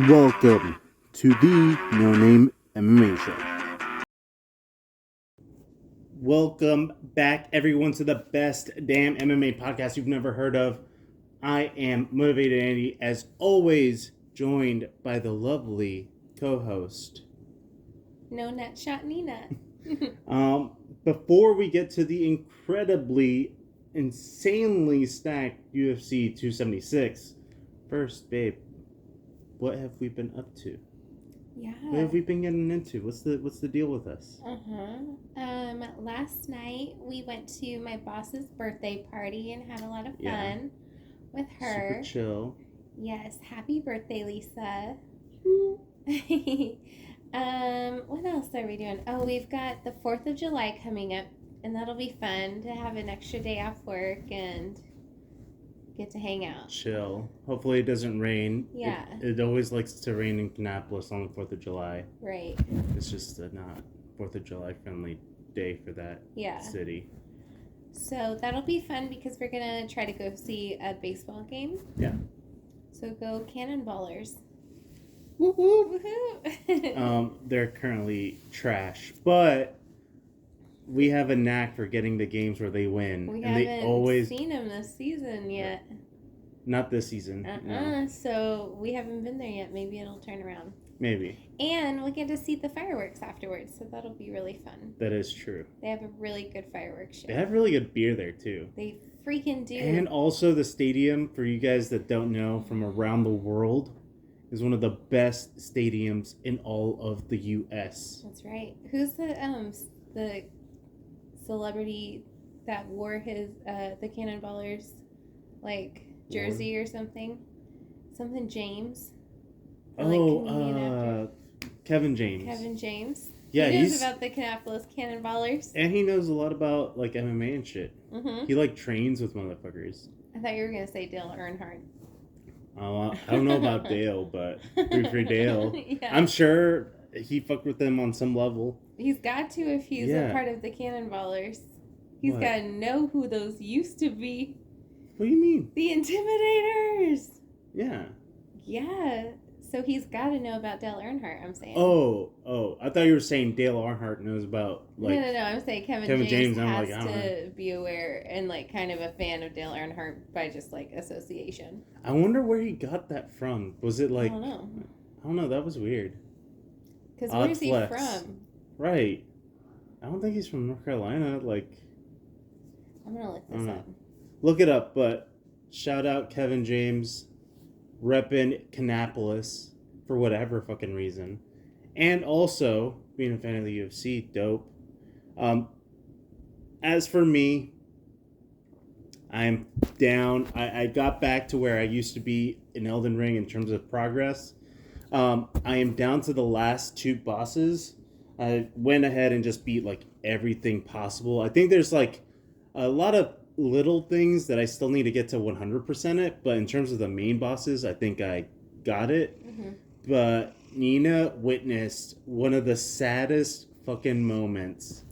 Welcome to the No Name MMA Show. Welcome back, everyone, to the best damn MMA podcast you've never heard of. I am Motivated Andy, as always, joined by the lovely co-host. No Nutshot Nina. Before we get to the incredibly, insanely stacked UFC 276, first, babe, what have we been up to? Yeah. What have we been getting into? What's the deal with us? Last night we went to my boss's birthday party and had a lot of fun with her. Super chill. Yes. Happy birthday, Lisa. What else are we doing? Oh, we've got the 4th of July coming up, and that'll be fun to have an extra day off work and get to hang out. Chill. Hopefully it doesn't rain. Yeah. It always likes to rain in Kannapolis on the 4th of July. Right. It's just a not 4th of July friendly day for that city. So that'll be fun because we're going to try to go see a baseball game. Yeah. So go Cannonballers. Woo-hoo. Woohoo! They're currently trash, but we have a knack for getting the games where they win. We and haven't they always seen them this season yet. Not this season. No. So we haven't been there yet. Maybe it'll turn around. Maybe. And we'll get to see the fireworks afterwards, so that'll be really fun. That is true. They have a really good fireworks show. They have really good beer there, too. They freaking do. And also the stadium, for you guys that don't know, from around the world, is one of the best stadiums in all of the U.S. That's right. Who's the celebrity that wore his the Cannonballers jersey or something? Something James. Kevin James. Kevin James. Yeah, he knows about the Kannapolis Cannonballers. And he knows a lot about MMA and shit. Mm-hmm. He trains with motherfuckers. I thought you were gonna say Dale Earnhardt. I don't know about Dale, but free Dale. Yeah. I'm sure he fucked with them on some level. He's got to if he's a part of the Cannonballers. He's got to know who those used to be. What do you mean? The Intimidators. Yeah. Yeah. So he's got to know about Dale Earnhardt, I'm saying. Oh. I thought you were saying Dale Earnhardt knows about, No. I'm saying Kevin James James has I'm to be aware and, kind of a fan of Dale Earnhardt by just, association. I wonder where he got that from. Was it, I don't know. I don't know. That was weird. Because where's he from? Right. I don't think he's from North Carolina. I'm going to look this up. Look it up, but shout out Kevin James, repping Kannapolis for whatever fucking reason. And also, being a fan of the UFC, dope. As for me, I'm down. I got back to where I used to be in Elden Ring in terms of progress. I am down to the last 2 bosses. I went ahead and just beat everything possible. I think there's a lot of little things that I still need to get to 100% it, but in terms of the main bosses, I think I got it. Mm-hmm. But Nina witnessed one of the saddest fucking moments,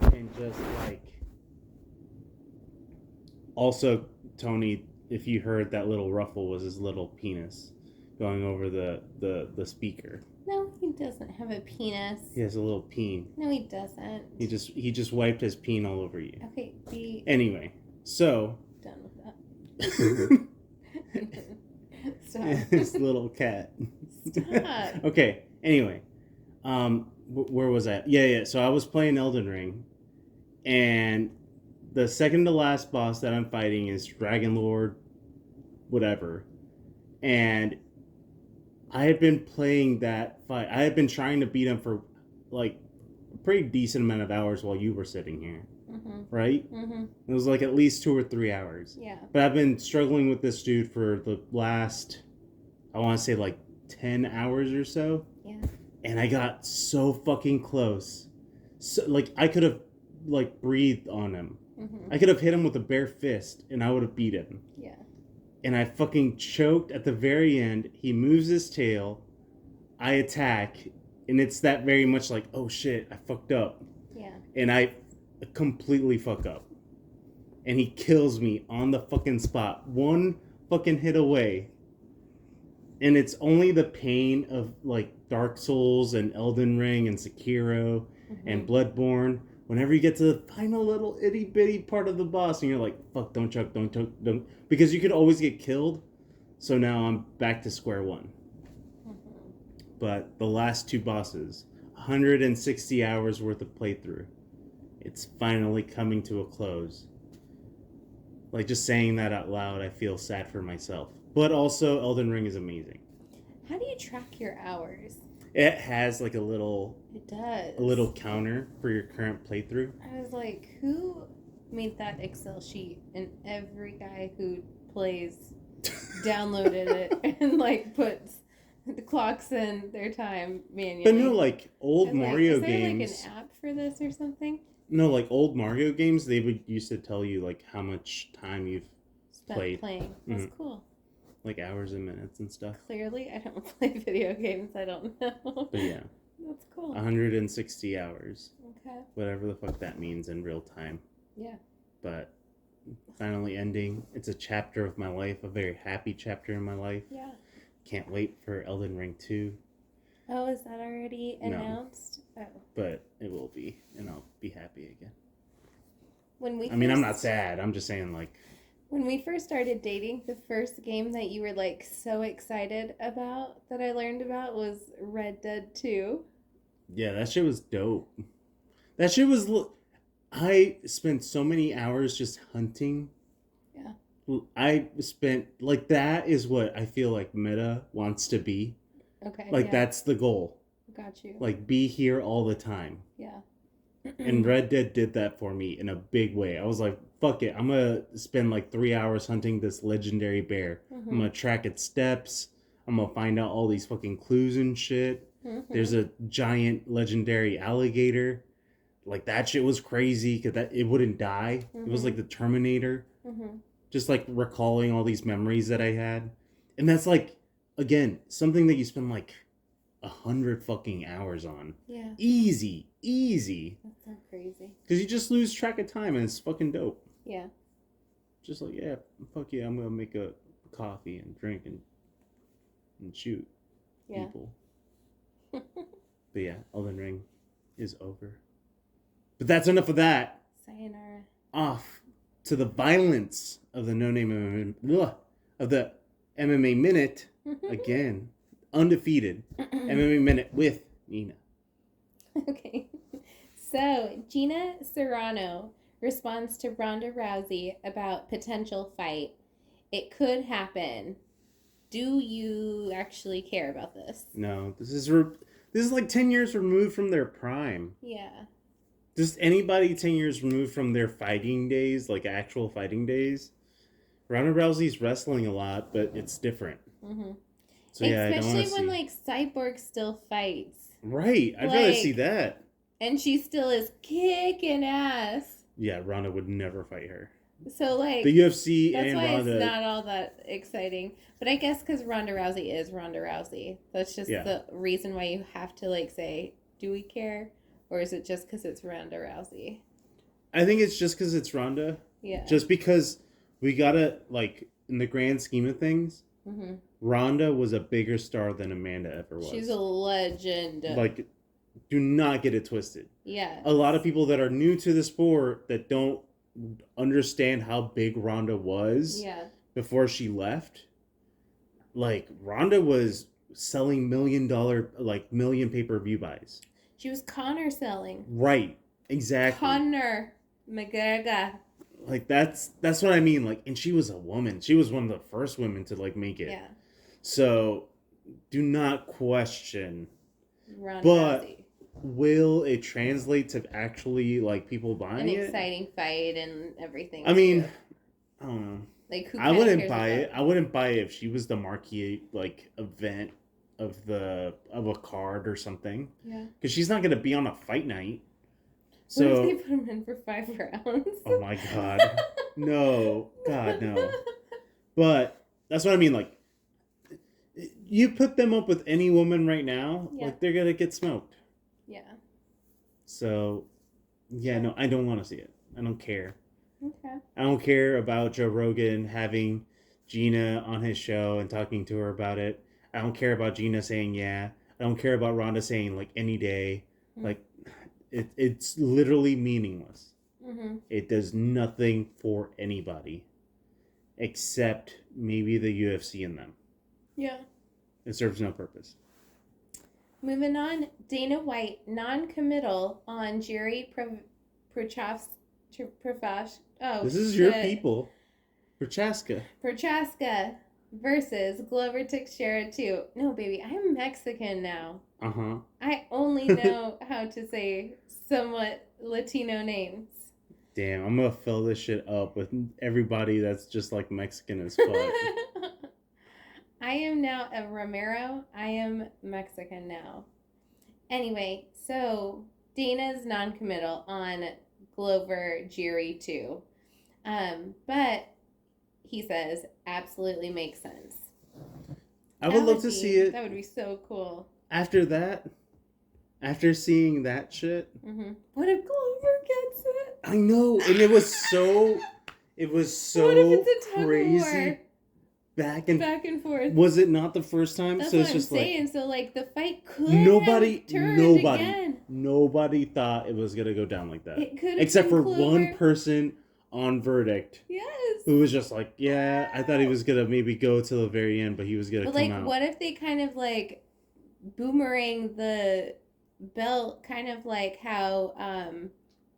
and just also, Tony, if you heard, that little ruffle was his little penis going over the speaker. No, he doesn't have a penis. He has a little peen. No, he doesn't. He just wiped his peen all over you. Okay, Anyway, so done with that. Stop. His little cat. Stop. Okay. Anyway, where was I? Yeah. So I was playing Elden Ring, and the second to last boss that I'm fighting is Dragon Lord, whatever, and I had been playing that fight. I had been trying to beat him for a pretty decent amount of hours while you were sitting here. Mm-hmm. Right? Mm-hmm. It was at least 2 or 3 hours. Yeah. But I've been struggling with this dude for the last, I want to say 10 hours or so. Yeah. And I got so fucking close. So, I could have, breathed on him. Mm-hmm. I could have hit him with a bare fist and I would have beat him. Yeah. And I fucking choked at the very end. He moves his tail. I attack. And it's that very much oh shit, I fucked up. Yeah. And I completely fuck up. And he kills me on the fucking spot. One fucking hit away. And it's only the pain of like Dark Souls and Elden Ring and Sekiro and Bloodborne. Whenever you get to the final little itty bitty part of the boss, and you're like, "Fuck! Don't choke! Don't choke! Don't!" Because you could always get killed. So now I'm back to square one. But the last two bosses, 160 hours worth of playthrough, it's finally coming to a close. Like, just saying that out loud, I feel sad for myself. But also, Elden Ring is amazing. How do you track your hours? It has like a little counter for your current playthrough. I was like, who made that Excel sheet? And every guy who plays downloaded it and like puts the clocks in their time manually. But no, like old Mario is there games. Like an app for this or something? No, like old Mario games, they would used to tell you like how much time you've played. Playing. That's cool. Like hours and minutes and stuff. Clearly, I don't play video games. I don't know. But yeah. That's cool. 160 hours. Okay. Whatever the fuck that means in real time. Yeah. But finally ending. It's a chapter of my life, a very happy chapter in my life. Yeah. Can't wait for Elden Ring 2. Oh, is that already announced? No. Oh. But it will be, and I'll be happy again. I'm not sad. I'm just saying, like... When we first started dating, the first game that you were, like, so excited about that I learned about was Red Dead 2. Yeah, that shit was dope. That shit was... I spent so many hours just hunting. Yeah. I spent... Like, that is what I feel like meta wants to be. Okay. Like, that's the goal. Got you. Like, be here all the time. Yeah. And Red Dead did that for me in a big way. I was like, fuck it. I'm going to spend like 3 hours hunting this legendary bear. I'm going to track its steps. I'm going to find out all these fucking clues and shit. There's a giant legendary alligator. Like, that shit was crazy because it wouldn't die. It was like the Terminator. Just like recalling all these memories that I had. And that's like, again, something that you spend like 100 fucking hours on. Yeah. Easy. That's so crazy. Because you just lose track of time and it's fucking dope. Yeah. Just like, yeah, fuck yeah, I'm going to make a coffee and drink and shoot people. But yeah, Elden Ring is over. But that's enough of that. Sayonara. Off to the violence of the no-name of the MMA Minute. Again, undefeated MMA Minute with Nina. Okay. So, Gina Serrano responds to Ronda Rousey about potential fight. It could happen. Do you actually care about this? No, this is like 10 years removed from their prime. Yeah. Just anybody 10 years removed from their fighting days, like actual fighting days. Ronda Rousey's wrestling a lot, but it's different. So yeah, especially when like Cyborg still fights. Right, I'd rather see that. And she still is kicking ass. Yeah, Ronda would never fight her. So like the UFC that's and why Ronda. It's not all that exciting. But I guess because Ronda Rousey is Ronda Rousey. That's just the reason why you have to like say, do we care? Or is it just because it's Ronda Rousey? I think it's just because it's Ronda. Yeah. Just because we gotta, like, in the grand scheme of things, Ronda was a bigger star than Amanda ever was. She's a legend. Like, do not get it twisted. Yeah. A lot of people that are new to the sport that don't understand how big Ronda was before she left. Like, Ronda was selling $1 million pay-per-view buys. She was Conor selling. Right. Exactly. Conor McGregor. Like, that's what I mean. Like, and she was a woman. She was one of the first women to, like, make it. Yeah. So, do not question. Ronda Rousey. Will it translate to actually, like, people buying it? An exciting fight and everything. I mean, I don't know. Like, who I wouldn't buy it. I wouldn't buy it if she was the marquee, like, event of a card or something. Yeah. Because she's not going to be on a fight night. So, what if they put him in for 5 rounds? Oh my god. No. God, no. But that's what I mean. Like, you put them up with any woman right now, like, they're going to get smoked. Yeah. So, yeah, no, I don't want to see it. I don't care. Okay. I don't care about Joe Rogan having Gina on his show and talking to her about it. I don't care about Gina saying yeah. I don't care about Ronda saying like any day. Mm-hmm. Like it's literally meaningless. Mm-hmm. It does nothing for anybody except maybe the UFC and them. Yeah. It serves no purpose. Moving on, Dana White non-committal on Jerry Prochaska. Oh, this is your people. Prochaska versus Glover Teixeira 2. No, baby, I'm Mexican now. Uh-huh. I only know how to say somewhat Latino names. Damn, I'm gonna fill this shit up with everybody that's just like Mexican as fuck. I am now a Romero. I am Mexican now. Anyway, so Dana's non-committal on Glover Jerry 2. But he says absolutely makes sense. I would love to see it. That would be so cool. After seeing that shit. Mm-hmm. What if Glover gets it? I know, and it was so what if it's a crazy. War? Back and forth. Was it not the first time? That's so what it's just I'm saying. So like the fight could nobody have turned again. Nobody thought it was gonna go down like that. It could, except for one person on verdict. Yes. Who was just like, yeah, I thought he was gonna maybe go till the very end, but he was gonna come out. What if they kind of like boomerang the belt, kind of like how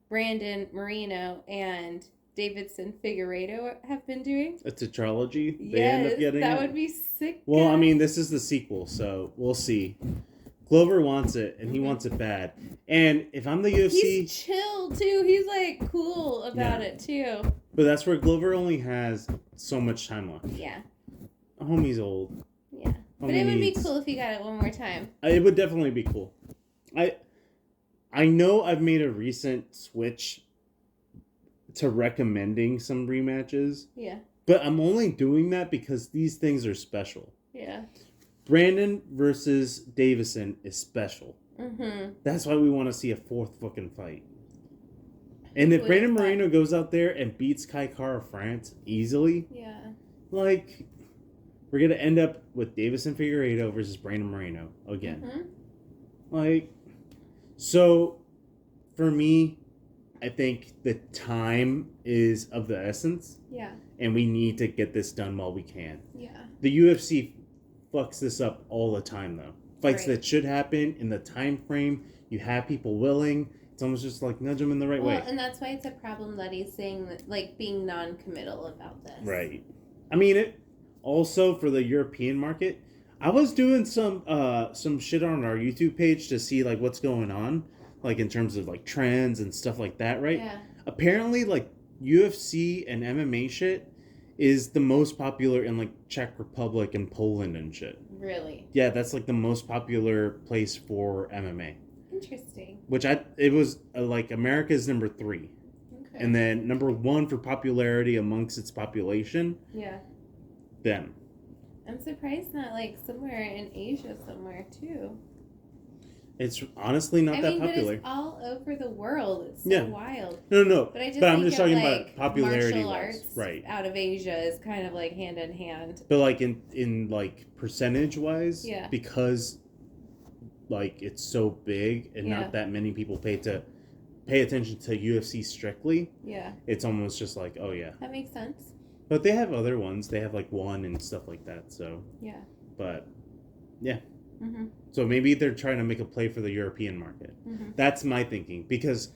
Brandon Moreno and Davidson Figueiredo have been doing? A tetralogy? They end up getting that it? Would be sick. Well, I mean, this is the sequel, so we'll see. Glover wants it, and he wants it bad. And if I'm the UFC... He's chill, too. He's, like, cool about it, too. But that's where Glover only has so much time left. Yeah. Homie's old. Yeah. But it would be cool if he got it one more time. It would definitely be cool. I know I've made a recent switch to recommending some rematches. Yeah. But I'm only doing that because these things are special. Yeah. Brandon versus Davison is special. Mm-hmm. That's why we want to see a fourth fucking fight. And if Brandon Moreno goes out there and beats Kai Kara France easily, like, we're going to end up with Davison Figueiredo versus Brandon Moreno again. Mm-hmm. Like, so, for me, I think the time is of the essence. Yeah. And we need to get this done while we can. Yeah. The UFC fucks this up all the time, though. Fights that should happen in the time frame. You have people willing. It's almost just like nudge them in the right way. And that's why it's a problem that he's saying that, like, being non-committal about this. Right. I mean, it also for the European market. I was doing some shit on our YouTube page to see like what's going on, like in terms of like trends and stuff like that. Right. Yeah. Apparently, like UFC and MMA shit is the most popular in like Czech Republic and Poland and shit. Really? Yeah, that's like the most popular place for MMA. Interesting. It was like America's number 3. Okay. And then number 1 for popularity amongst its population. Yeah. Them. I'm surprised not like somewhere in Asia somewhere too. It's honestly not that popular. But it's all over the world. It's so wild. No. But I'm just talking about popularity martial arts right. out of Asia is kind of like hand in hand. But like in like percentage wise, because like it's so big and not that many people pay attention to UFC strictly. Yeah. It's almost just like, oh yeah. That makes sense. But they have other ones. They have like One and stuff like that. So yeah. But yeah. Mm-hmm. So maybe they're trying to make a play for the European market. Mm-hmm. That's my thinking. Because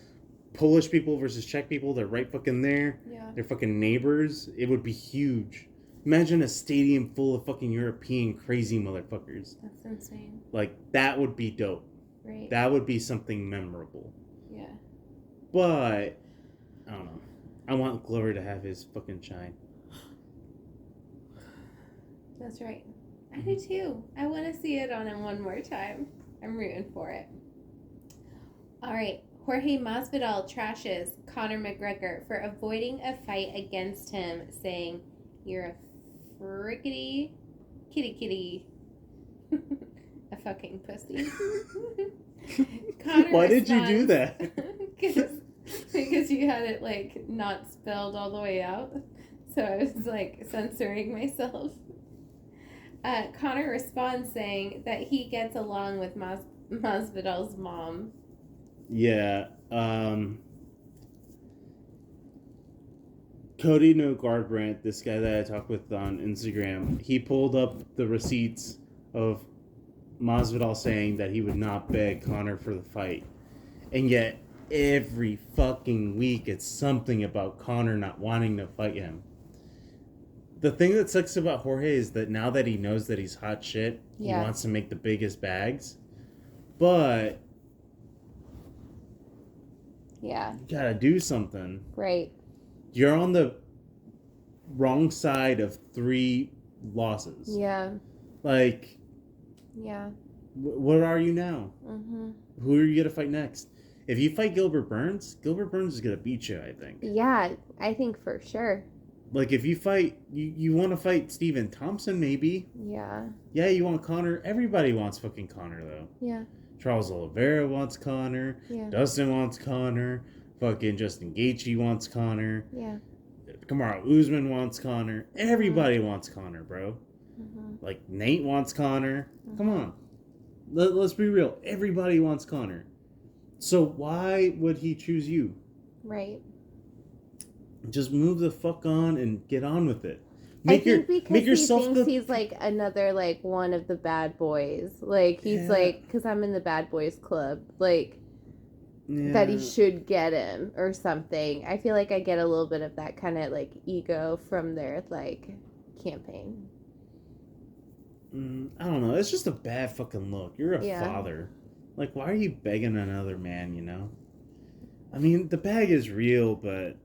Polish people versus Czech people, they're right fucking there. Yeah. They're fucking neighbors. It would be huge. Imagine a stadium full of fucking European crazy motherfuckers. That's insane. Like, that would be dope. Right. That would be something memorable. Yeah. But, I don't know. I want Glover to have his fucking shine. That's right. I do too. I want to see it on him one more time. I'm rooting for it. All right. Jorge Masvidal trashes Conor McGregor for avoiding a fight against him, saying, "You're a frickety kitty. A fucking pussy." Why did you do that? Because you had it, like, not spelled all the way out. So I was, like, censoring myself. Conor responds saying that he gets along with Masvidal's mom. Yeah. Cody No Garbrandt, this guy that I talked with on Instagram, he pulled up the receipts of Masvidal saying that he would not beg Conor for the fight. And yet, every fucking week, it's something about Conor not wanting to fight him. The thing that sucks about Jorge is that now that he knows that he's hot shit, he wants to make the biggest bags. But... yeah. you gotta do something. Right. You're on the wrong side of 3 losses. Yeah. Like... yeah. What are you now? Mm-hmm. Who are you going to fight next? If you fight Gilbert Burns is going to beat you, I think. Yeah, I think for sure. Like, if you fight... You want to fight Steven Thompson, maybe. Yeah. Yeah, you want Conor. Everybody wants fucking Conor, though. Yeah. Charles Oliveira wants Conor. Yeah. Dustin wants Conor. Fucking Justin Gaethje wants Conor. Yeah. Kamaru Usman wants Conor. Everybody wants Conor, bro. Mm-hmm. Like, Nate wants Conor. Mm-hmm. Come on. Let's be real. Everybody wants Conor. So why would he choose you? Right. Just move the fuck on and get on with it. Make yourself he thinks he's like another like one of the bad boys. Like he's like, because I'm in the bad boys club. Like that he should get him or something. I feel like I get a little bit of that kind of like ego from their like campaign. I don't know. It's just a bad fucking look. You're a father. Like, why are you begging another man, you know? I mean, the bag is real, but...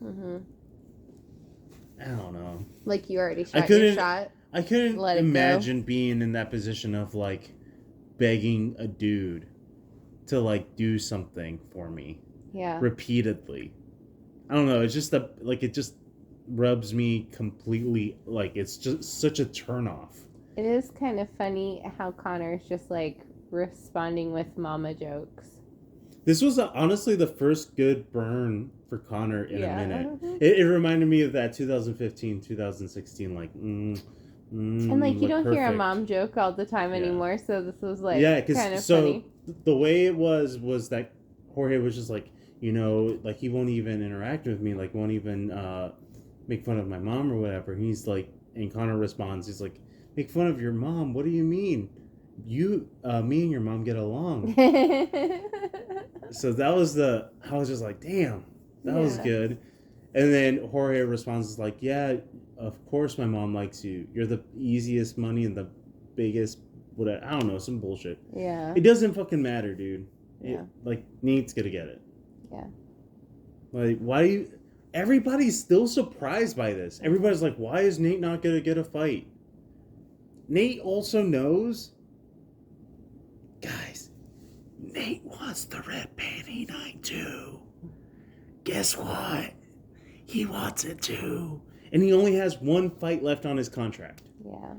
mm-hmm. I don't know. Like, you already shot your shot? I couldn't imagine being in that position of, like, begging a dude to, like, do something for me. Yeah. Repeatedly. I don't know. It's just, it just rubs me completely... Like, it's just such a turnoff. It is kind of funny how Conor's just, like, responding with mama jokes. This was honestly the first good burn for Conor in a minute. It reminded me of that 2015, 2016, like, and, like, you don't perfect. hear a mom joke all the time anymore, so this was, like, kind of funny. The way it was that Jorge was just like, you know, like, he won't even interact with me, like, won't even make fun of my mom or whatever. He's like, and Conor responds, he's like, make fun of your mom? What do you mean? Me and your mom get along. So that was I was just like, damn, that was good. And then Jorge responds like, yeah, of course my mom likes you. You're the easiest money and the biggest, whatever. I don't know, some bullshit. Yeah. It doesn't fucking matter, dude. Yeah. Nate's gonna get it. Yeah. Like, why do you... Everybody's still surprised by this. Everybody's like, why is Nate not gonna get a fight? Nate also knows... Guys, Nate wants the red panty night too. Guess what? He wants it too. And he only has 1 fight left on his contract. Yeah.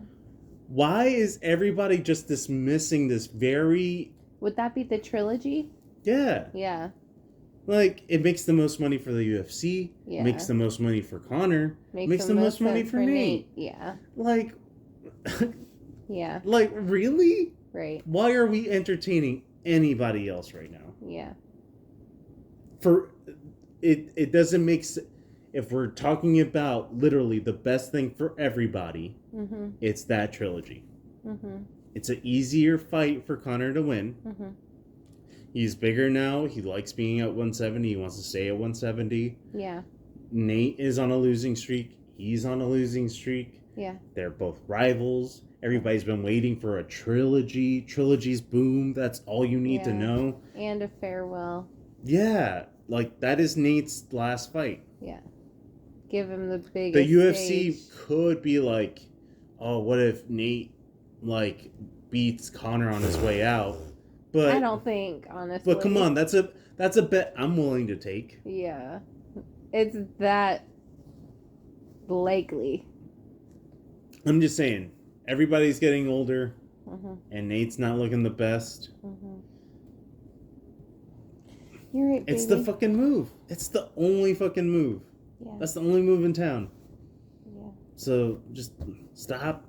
Why is everybody just dismissing this very... Would that be the trilogy? Yeah. Yeah. Like, it makes the most money for the UFC. Yeah. Makes the most money for Conor. Makes the most money for Nate. Yeah. Like... yeah. Like, really? Right. Why are we entertaining anybody else right now? Yeah. It doesn't make sense. If we're talking about literally the best thing for everybody, it's that trilogy. It's an easier fight for Conor to win. He's bigger now. He likes being at 170. He wants to stay at 170. Yeah. Nate is on a losing streak. He's on a losing streak. Yeah. They're both rivals. Everybody's been waiting for a trilogy. Trilogies, boom. That's all you need to know. And a farewell. Yeah. Like, that is Nate's last fight. Yeah. Give him the biggest The UFC stage. Could be like, oh, what if Nate, like, beats Conor on his way out? But I don't think, honestly. But come on, that's a bet I'm willing to take. Yeah. It's that likely. I'm just saying. Everybody's getting older, and Nate's not looking the best. You're right, baby. It's the fucking move. It's the only fucking move. Yeah. That's the only move in town. Yeah. So just stop.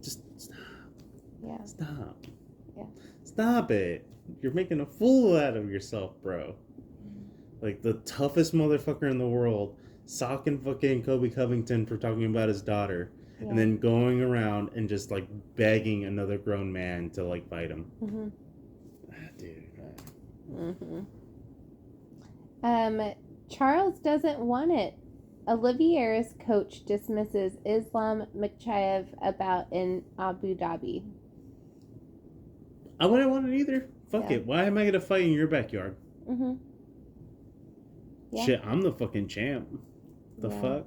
Just Yeah. Stop. Yeah. Stop it. You're making a fool out of yourself, bro. Like, the toughest motherfucker in the world, socking fucking Colby Covington for talking about his daughter, and then going around and just, like, begging another grown man to, like, fight him. Mm-hmm. Dude. Mm-hmm. Charles doesn't want it. Olivier's coach dismisses Islam Makhachev bout in Abu Dhabi. I wouldn't want it either. Fuck it. Why am I gonna fight in your backyard? Mm-hmm. Yeah. Shit, I'm the fucking champ. The fuck?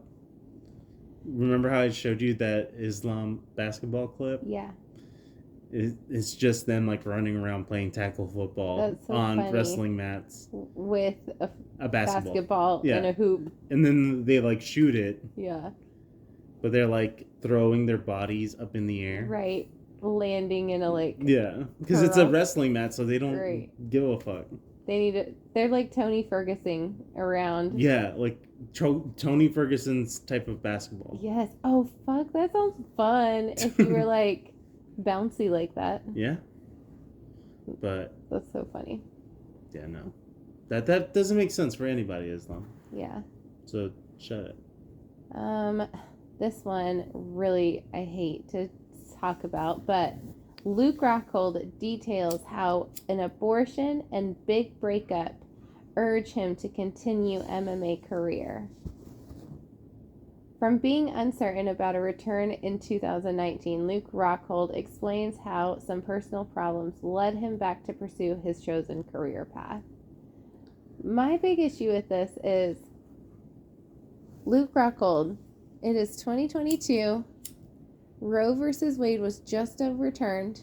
Remember how I showed you that Islam basketball clip? Yeah. It's just them like running around playing tackle football on funny. Wrestling mats with a basketball in a hoop. And then they like shoot it. Yeah. But they're like throwing their bodies up in the air. Right. Landing in a like. Yeah. Because it's a wrestling mat, so they don't give a fuck. They need it. They're like Tony Ferguson around. Yeah, like Tony Ferguson's type of basketball. Yes. Oh, fuck. That sounds fun. If you were like bouncy like that. Yeah. But. That's so funny. Yeah, no. That doesn't make sense for anybody, Islam. Yeah. So, shut it. This one really I hate to talk about, but Luke Rockhold details how an abortion and big breakup urge him to continue MMA career. From being uncertain about a return in 2019, Luke Rockhold explains how some personal problems led him back to pursue his chosen career path. My big issue with this is Luke Rockhold. It is 2022. Roe versus Wade was just overturned.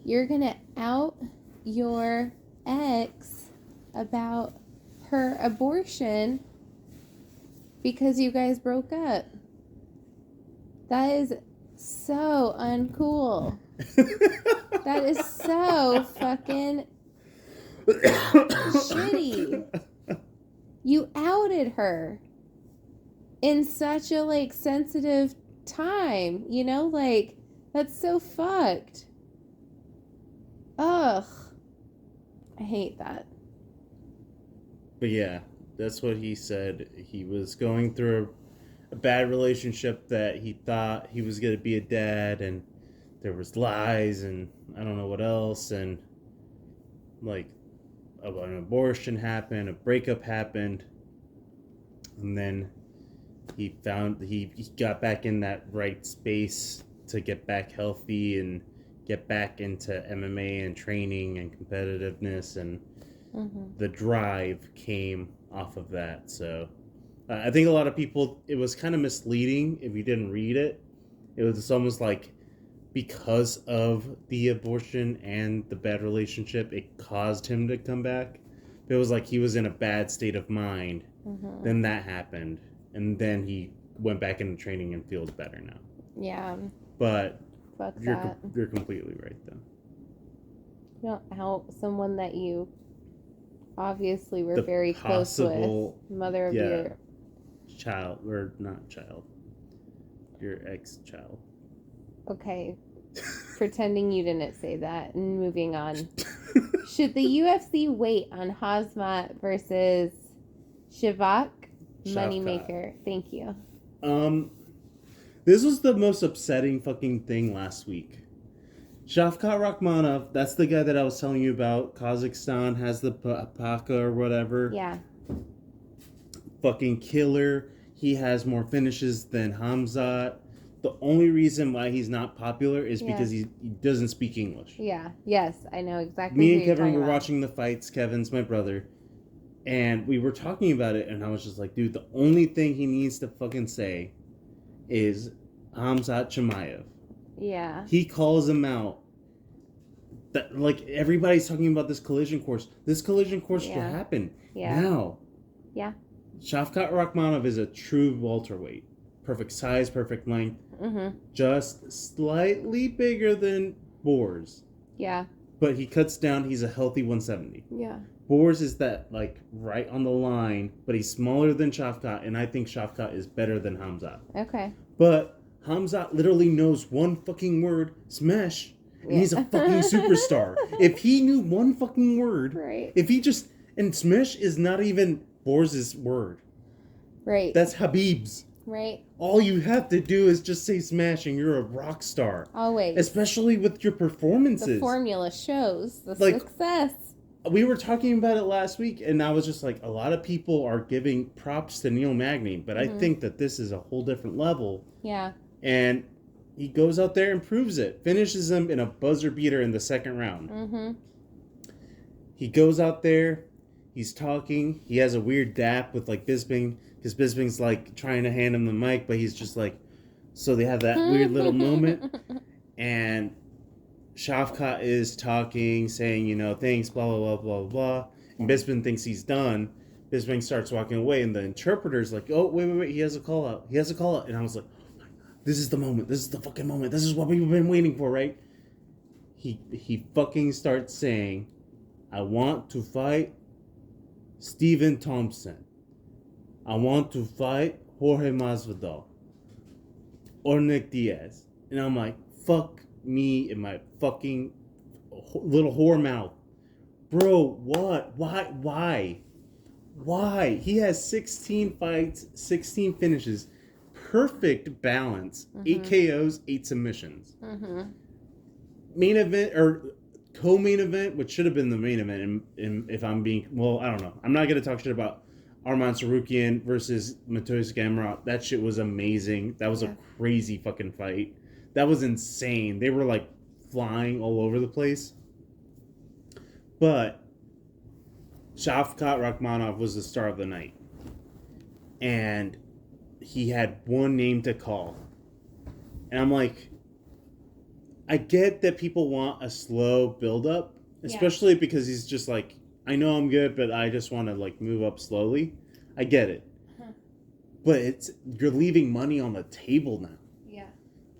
You're going to out your ex about her abortion because you guys broke up. That is so uncool. That is so fucking shitty. You outed her in such a like sensitive time, you know, like that's so fucked. Ugh, I hate that. But yeah, that's what he said. He was going through a bad relationship that he thought he was going to be a dad, and there was lies and I don't know what else, and like an abortion happened, a breakup happened, and then he got back in that right space to get back healthy and get back into MMA and training and competitiveness, and the drive came off of that. So I think a lot of people, it was kind of misleading if you didn't read it. It was almost like because of the abortion and the bad relationship, it caused him to come back. It was like he was in a bad state of mind. Then that happened. And then he went back into training and feels better now. Yeah. But fuck you're completely right, though. You don't out someone that you obviously were very close with. Mother of your child, or not child. Your ex-child. Okay. Pretending you didn't say that and moving on. Should the UFC wait on Khamzat versus Shavkat? Moneymaker. Thank you. This was the most upsetting fucking thing last week. Shavkat Rakhmonov, that's the guy that I was telling you about. Kazakhstan has the Paka or whatever. Yeah. Fucking killer. He has more finishes than Khamzat. The only reason why he's not popular is because he doesn't speak English. Yeah. Yes, I know exactly. Me and Kevin were watching the fights. Kevin's my brother. And we were talking about it, and I was just like, dude, the only thing he needs to fucking say is Khamzat Chimaev. Yeah. He calls him out. That, like, everybody's talking about this collision course. This collision course will happen now. Yeah. Shavkat Rakhmonov is a true welterweight. Perfect size, perfect length. Just slightly bigger than Boers. Yeah. But he cuts down. He's a healthy 170. Yeah. Boers is that, like, right on the line, but he's smaller than Shavkat, and I think Shavkat is better than Khamzat. Okay. But Khamzat literally knows one fucking word, smash, And he's a fucking superstar. If he knew one fucking word, Right. if he just... And smash is not even Borz's word. Right. That's Khabib's. Right. All you have to do is just say smash and you're a rock star. Always. Especially with your performances. The formula shows the Like, success. We were talking about it last week, and I was just like, a lot of people are giving props to Neil Magny, but I think that this is a whole different level. Yeah. And he goes out there and proves it. Finishes him in a buzzer beater in the second round. Mm-hmm. He goes out there. He's talking. He has a weird dap with, like, Bisping. Because Bisping's, like, trying to hand him the mic, but he's just like... So they have that weird little moment. And Shavkat is talking, saying, you know, thanks, blah, blah, blah, blah, blah. And Bisping thinks he's done. Bisping starts walking away, and the interpreter's like, oh, wait, he has a call out. He has a call out. And I was like, oh my God, this is the moment. This is the fucking moment. This is what we've been waiting for, right? He fucking starts saying, I want to fight Stephen Thompson. I want to fight Jorge Masvidal or Nick Diaz. And I'm like, fuck me in my fucking little whore mouth. Bro, what? Why? He has 16 fights, 16 finishes. Perfect balance. 8 KOs, 8 submissions. Main event, or co-main event, which should have been the main event, and if I'm being... Well, I don't know. I'm not going to talk shit about Arman Tsarukyan versus Mateusz Gamrot. That shit was amazing. That was a crazy fucking fight. That was insane. They were like flying all over the place. But Shavkat Rakhmonov was the star of the night. And he had one name to call. And I'm like, I get that people want a slow build-up, especially because he's just like, I know I'm good, but I just want to like move up slowly. I get it. But you're leaving money on the table now. Yeah.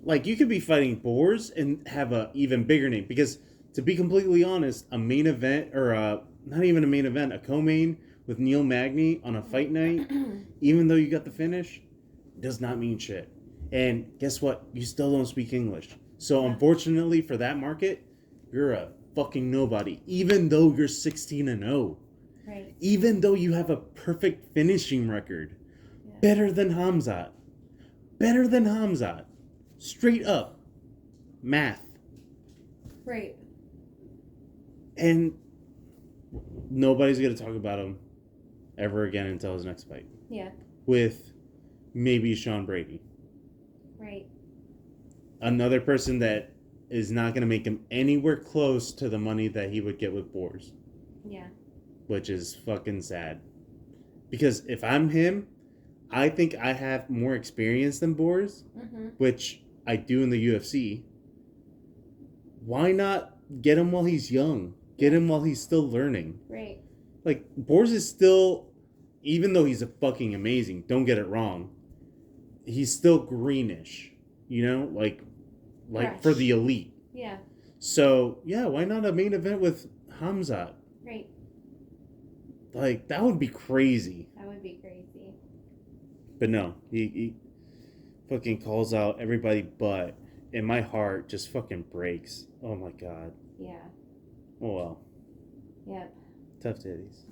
Like, you could be fighting Boers and have a even bigger name. Because, to be completely honest, a main event, or not even a main event, a co-main with Neil Magny on a fight night, even though you got the finish, does not mean shit. And guess what? You still don't speak English. So, unfortunately, for that market, you're a fucking nobody. Even though you're 16-0. Right. Even though you have a perfect finishing record. Yeah. Better than Khamzat. Straight up. Math. Right. And nobody's going to talk about him ever again until his next fight. Yeah. With maybe Sean Brady. Right. Another person that is not going to make him anywhere close to the money that he would get with Boers. Yeah. Which is fucking sad. Because if I'm him, I think I have more experience than Boers, which I do in the UFC. Why not get him while he's young? Get him while he's still learning. Right. Like, Boers is still, even though he's a fucking amazing, don't get it wrong, he's still greenish. You know? Like Fresh. For the elite. Yeah. So, yeah, why not a main event with Khamzat? Right. Like, that would be crazy. That would be crazy. But no, he fucking calls out everybody but, and my heart just fucking breaks. Oh my God. Yeah. Oh well. Yep. Tough titties.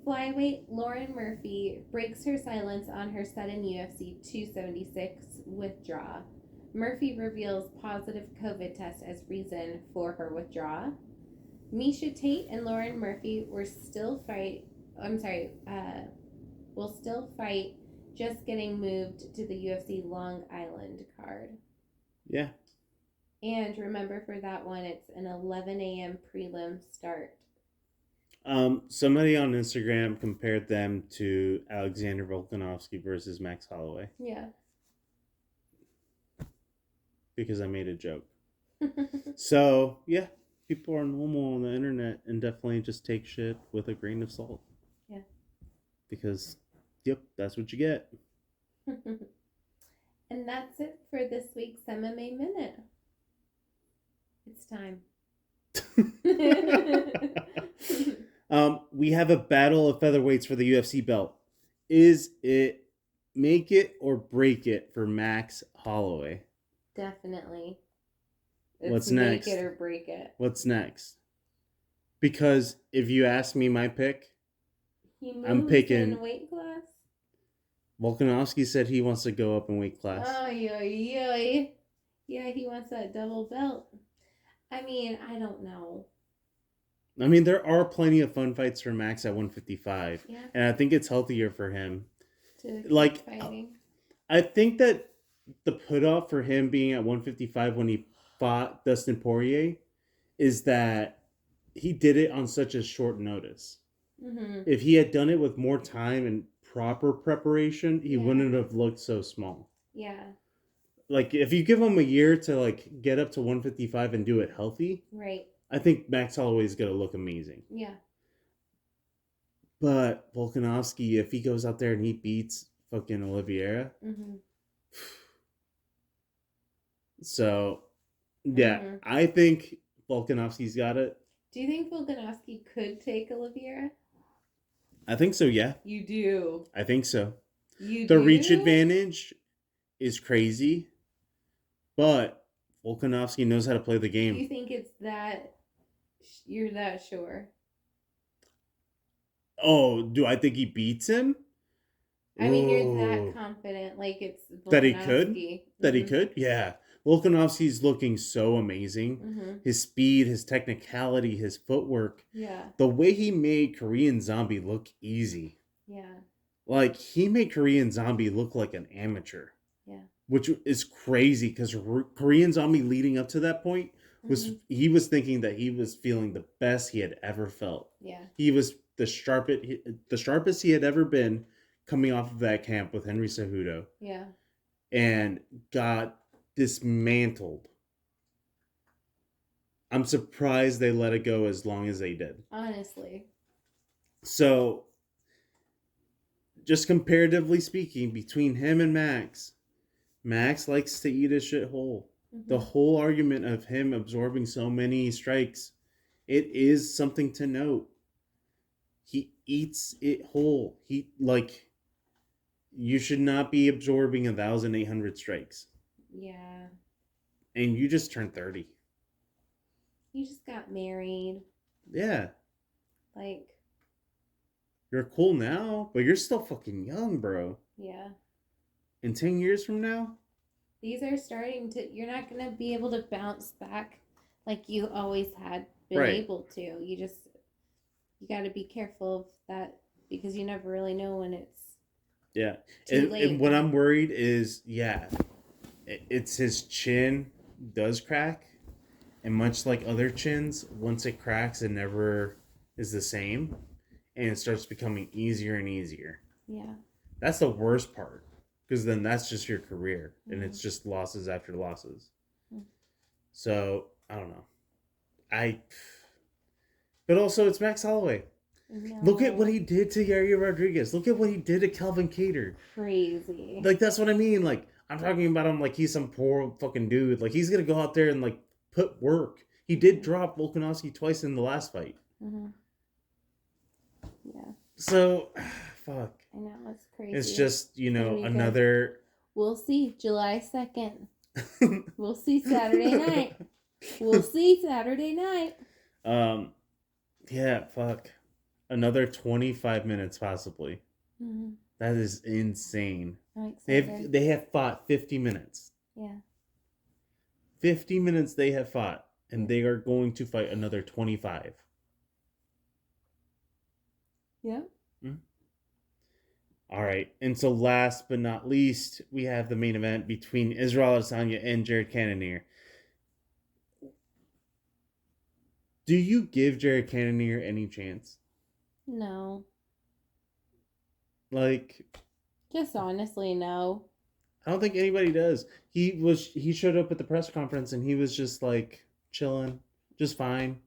Flyweight Lauren Murphy breaks her silence on her sudden UFC 276 withdrawal. Murphy reveals positive COVID test as reason for her withdrawal. Miesha Tate and Lauren Murphy will still fight, just getting moved to the UFC Long Island card. Yeah. And remember, for that one, it's an 11 a.m. prelim start. Somebody on Instagram compared them to Alexander Volkanovski versus Max Holloway. Yeah. Because I made a joke. So, yeah. People are normal on the internet and definitely just take shit with a grain of salt. Yeah. Because, yep, that's what you get. And that's it for this week's MMA Minute. It's time. We have a battle of featherweights for the UFC belt. Is it make it or break it for Max Holloway? Definitely. What's next? Make it or break it. What's next? Because if you ask me my pick, I'm picking in weight class. Volkanovski said he wants to go up in weight class. Oh, yeah, he wants that double belt. I mean, I don't know. I mean, there are plenty of fun fights for Max at 155. Yeah. And I think it's healthier for him. To keep like, fighting. I think that the put-off for him being at 155 when he fought Dustin Poirier is that he did it on such a short notice. Mm-hmm. If he had done it with more time and proper preparation, he wouldn't have looked so small. Yeah. Like, if you give him a year to, like, get up to 155 and do it healthy, right, I think Max Holloway's going to look amazing. Yeah. But Volkanovski, if he goes out there and he beats fucking Oliveira, so, yeah, I think Volkanovski's got it. Do you think Volkanovski could take Oliveira? I think so, yeah. You do? I think so. You The do? reach advantage is crazy, but Volkanovski knows how to play the game. Do you think it's that... You're that sure? Oh, do I think he beats him? I mean, you're that confident. Like, it's Volkanovski. That he could? That he could? Yeah. Volkanovski's looking so amazing. His speed, his technicality, his footwork. Yeah. The way he made Korean Zombie look easy. Yeah. Like, he made Korean Zombie look like an amateur. Yeah. Which is crazy, because Korean Zombie leading up to that point was he was thinking that he was feeling the best he had ever felt. Yeah. He was the sharpest he had ever been coming off of that camp with Henry Cejudo. Yeah. And got dismantled. I'm surprised they let it go as long as they did. Honestly. So, just comparatively speaking, between him and Max likes to eat his shit whole. The whole argument of him absorbing so many strikes, it is something to note. He eats it whole. You should not be absorbing 1,800 strikes. Yeah. And you just turned 30. You just got married. Yeah. Like. You're cool now, but you're still fucking young, bro. Yeah. In 10 years from now? These are starting to... You're not going to be able to bounce back like you always had been able to. You got to be careful of that because you never really know when it's too late. And what I'm worried is, it's his chin does crack. And much like other chins, once it cracks, it never is the same. And it starts becoming easier and easier. Yeah. That's the worst part. Because then that's just your career. And it's just losses after losses. So, I don't know. But also, it's Max Holloway. No. Look at what he did to Yair Rodriguez. Look at what he did to Calvin Kattar. Crazy. Like, that's what I mean. Like, I'm talking about him like he's some poor fucking dude. Like, he's going to go out there and, like, put work. He did drop Volkanovski twice in the last fight. Yeah. So, fuck. I know, it's crazy. It's just, another... We'll see. July 2nd. We'll see Saturday night. We'll see Saturday night. Yeah, fuck. Another 25 minutes, possibly. That is insane. They have fought 50 minutes. Yeah. 50 minutes they have fought, and they are going to fight another 25. Yeah. All right. And so last but not least, we have the main event between Israel Adesanya and Jared Cannonier. Do you give Jared Cannonier any chance? No. Like, just honestly, no. I don't think anybody does. He showed up at the press conference and he was just like chilling, just fine.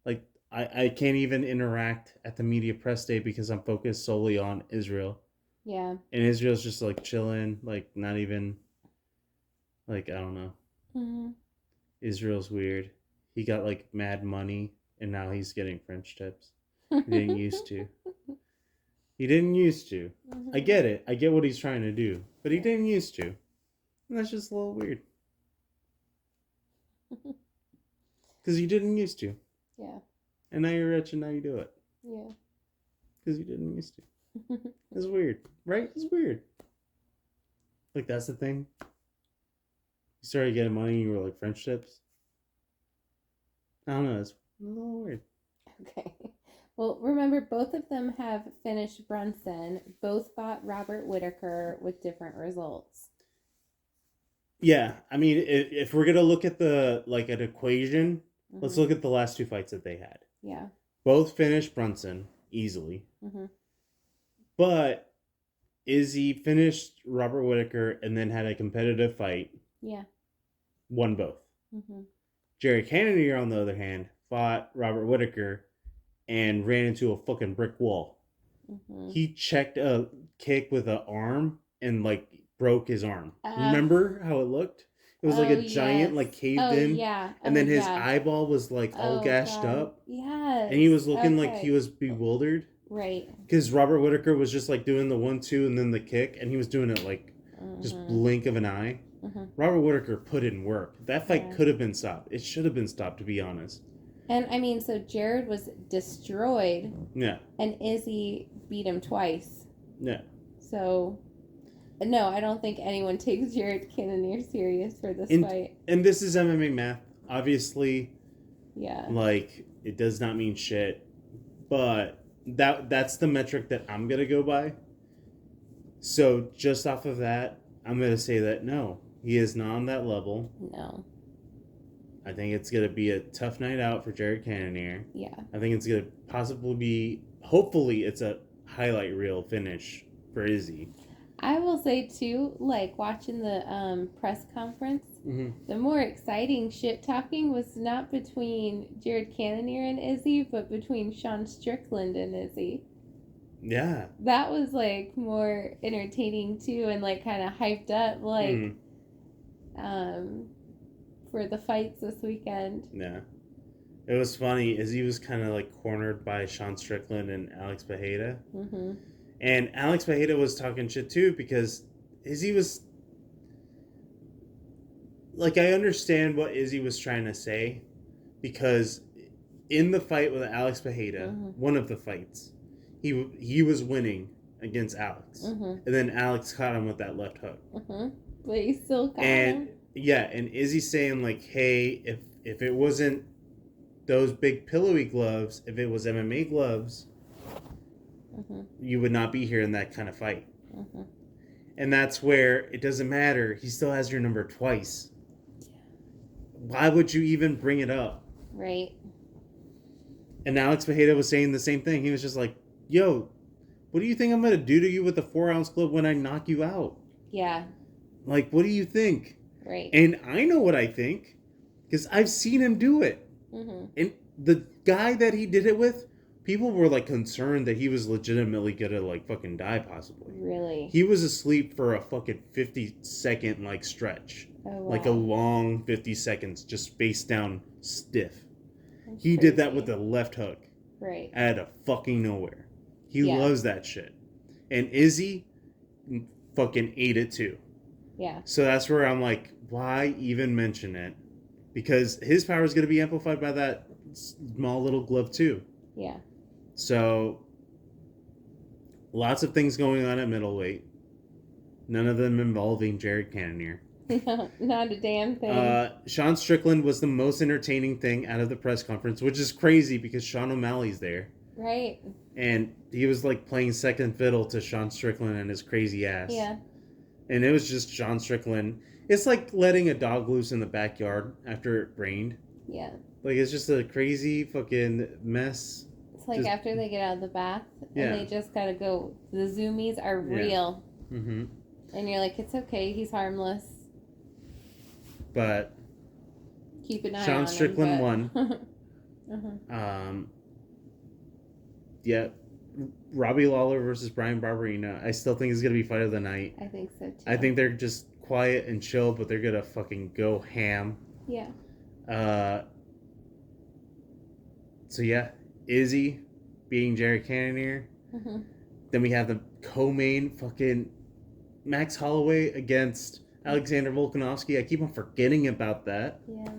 Like, I can't even interact at the media press day because I'm focused solely on Israel. Yeah. And Israel's just like chilling, like not even, like, I don't know. Israel's weird. He got like mad money and now he's getting French tips. He didn't used to. He didn't used to. I get it. I get what he's trying to do. But he didn't used to. And that's just a little weird. Because you didn't used to. Yeah. And now you're rich and now you do it. Yeah. Because you didn't used to. It's weird. Right? It's weird. Like, that's the thing. You started getting money and you were like French tips. I don't know. It's a little weird. Okay. Well, remember, both of them have finished Brunson. Both fought Robert Whittaker with different results. Yeah. I mean, if we're going to look at an equation, let's look at the last 2 fights that they had. Yeah. Both finished Brunson easily. Mm-hmm. But Izzy finished Robert Whittaker and then had a competitive fight. Yeah. Won both. Mm-hmm. Jared Cannonier, on the other hand, fought Robert Whittaker and ran into a fucking brick wall. Mm-hmm. He checked a kick with an arm and broke his arm. Remember how it looked? It was like a giant caved in. Yeah. And then his eyeball was all gashed up. Yes. And he was looking like he was bewildered. Right. Because Robert Whittaker was just doing the 1-2 and then the kick, and he was doing it just blink of an eye. Mm-hmm. Robert Whittaker put in work. That fight could have been stopped. It should have been stopped, to be honest. And I mean, so Jared was destroyed. Yeah. And Izzy beat him twice. Yeah. So, no, I don't think anyone takes Jared Cannonier serious for this fight. And this is MMA math. Obviously, yeah. It does not mean shit. But that's the metric that I'm going to go by. So, just off of that, I'm going to say that no, he is not on that level. No. I think it's going to be a tough night out for Jared Cannonier. Yeah. I think it's going to possibly be, hopefully, it's a highlight reel finish for Izzy. I will say, too, watching the press conference, the more exciting shit-talking was not between Jared Cannonier and Izzy, but between Sean Strickland and Izzy. Yeah. That was, more entertaining, too, and, kind of hyped up, for the fights this weekend. Yeah. It was funny. Izzy was kind of, cornered by Sean Strickland and Alex Bejeda. Mm-hmm. And Alex Bejeda was talking shit, too, because Izzy was... I understand what Izzy was trying to say, because in the fight with Alex Bejeda, one of the fights, he was winning against Alex. And then Alex caught him with that left hook. But he still caught him. Yeah, and Izzy's saying, hey, if it wasn't those big pillowy gloves, if it was MMA gloves, you would not be here in that kind of fight. And that's where it doesn't matter. He still has your number twice. Why would you even bring it up? Right. And Alex Bejeda was saying the same thing. He was just like, yo, what do you think I'm going to do to you with the 4-ounce glove when I knock you out? Yeah. What do you think? Right. And I know what I think, because I've seen him do it. And the guy that he did it with, people were concerned that he was legitimately gonna fucking die possibly. Really? He was asleep for a fucking 50-second stretch. Oh, wow. A long 50 seconds, just face down stiff. That's he crazy. Did that with the left hook. Right. Out of fucking nowhere. He loves that shit. And Izzy fucking ate it too. Yeah. So that's where I'm why even mention it? Because his power is going to be amplified by that small little glove too. Yeah. So, lots of things going on at middleweight. None of them involving Jared Cannonier. No, not a damn thing. Sean Strickland was the most entertaining thing out of the press conference, which is crazy because Sean O'Malley's there. Right. And he was playing second fiddle to Sean Strickland and his crazy ass. Yeah. And it was just Sean Strickland. It's like letting a dog loose in the backyard after it rained. Yeah. It's just a crazy fucking mess. It's after they get out of the bath and they just gotta go. The zoomies are real. Mm-hmm. And you're it's okay, he's harmless. But keep an eye Sean on Strickland him, won. Yeah. Robbie Lawler versus Brian Barberina. I still think it's gonna be fight of the night. I think so too. I think they're just quiet and chill, but they're gonna fucking go ham. Yeah. So yeah, Izzy beating Jared Cannonier. Then we have the co-main fucking Max Holloway against Alexander Volkanovski. I keep on forgetting about that. Yeah.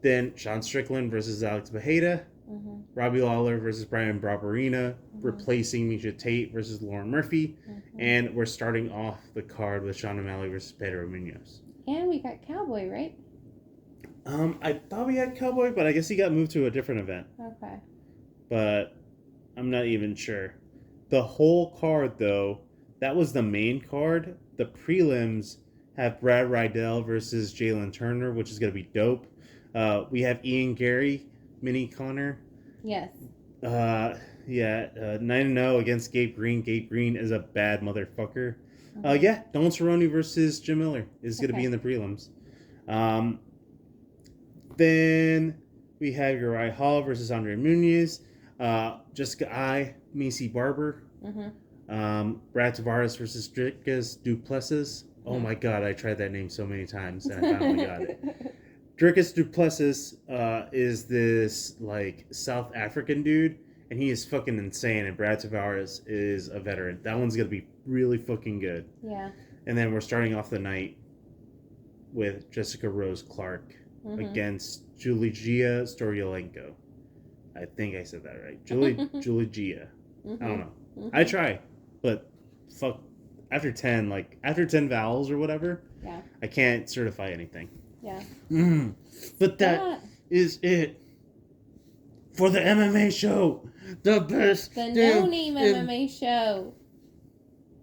Then Sean Strickland versus Alex Bejeda. Mm-hmm. Robbie Lawler versus Brian Barberina, replacing Misha Tate versus Lauren Murphy. And we're starting off the card with Sean O'Malley versus Pedro Munoz. And we got Cowboy, right? I thought we had Cowboy, but I guess he got moved to a different event. Okay. But I'm not even sure. The whole card, though, that was the main card. The prelims have Brad Rydell versus Jalen Turner, which is going to be dope. We have Ian Gary, Mini Conor. Yes. 9-0 against Gabe Green. Gabe Green is a bad motherfucker. Donald Cerrone versus Jim Miller is going to be in the prelims. Then we have Uriah Hall versus Andre Muniz. Jessica I, Macy Barber. Brad Tavares versus Dricus Duplessis. Oh my god, I tried that name so many times and I finally got it. Dricus Duplessis is this like South African dude, and he is fucking insane. And Brad Tavares is a veteran. That one's gonna be really fucking good. Yeah. And then we're starting off the night with Jessica Rose Clark against Julie Gia Storyolenko. I think I said that right. Julie Gia. I don't know. I try, but fuck. After 10 vowels or whatever, I can't certify anything. Yeah. But that is it for the MMA show. The best. The no-name MMA show.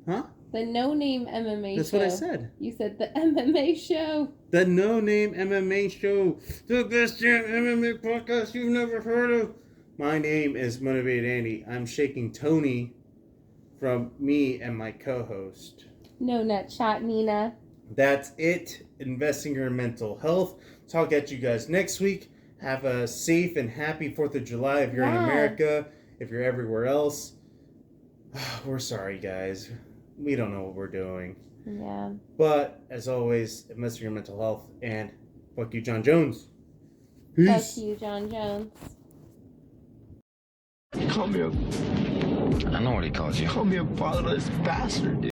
Huh? The no-name MMA That's show. what I said. You said the MMA show. The no-name MMA show. The best damn MMA podcast you've never heard of. My name is Motivated Andy. I'm shaking Tony from me and my co-host. No Nut Shot Nina. That's it. Investing in your mental health. Talk at you guys next week. Have a safe and happy 4th of July if you're in America. If you're everywhere else. We're sorry, guys. We don't know what we're doing. Yeah. But, as always, invest in your mental health. And fuck you, John Jones. Peace. Fuck you, John Jones. Call me a... I know what he calls you. Call me a fatherless bastard, dude.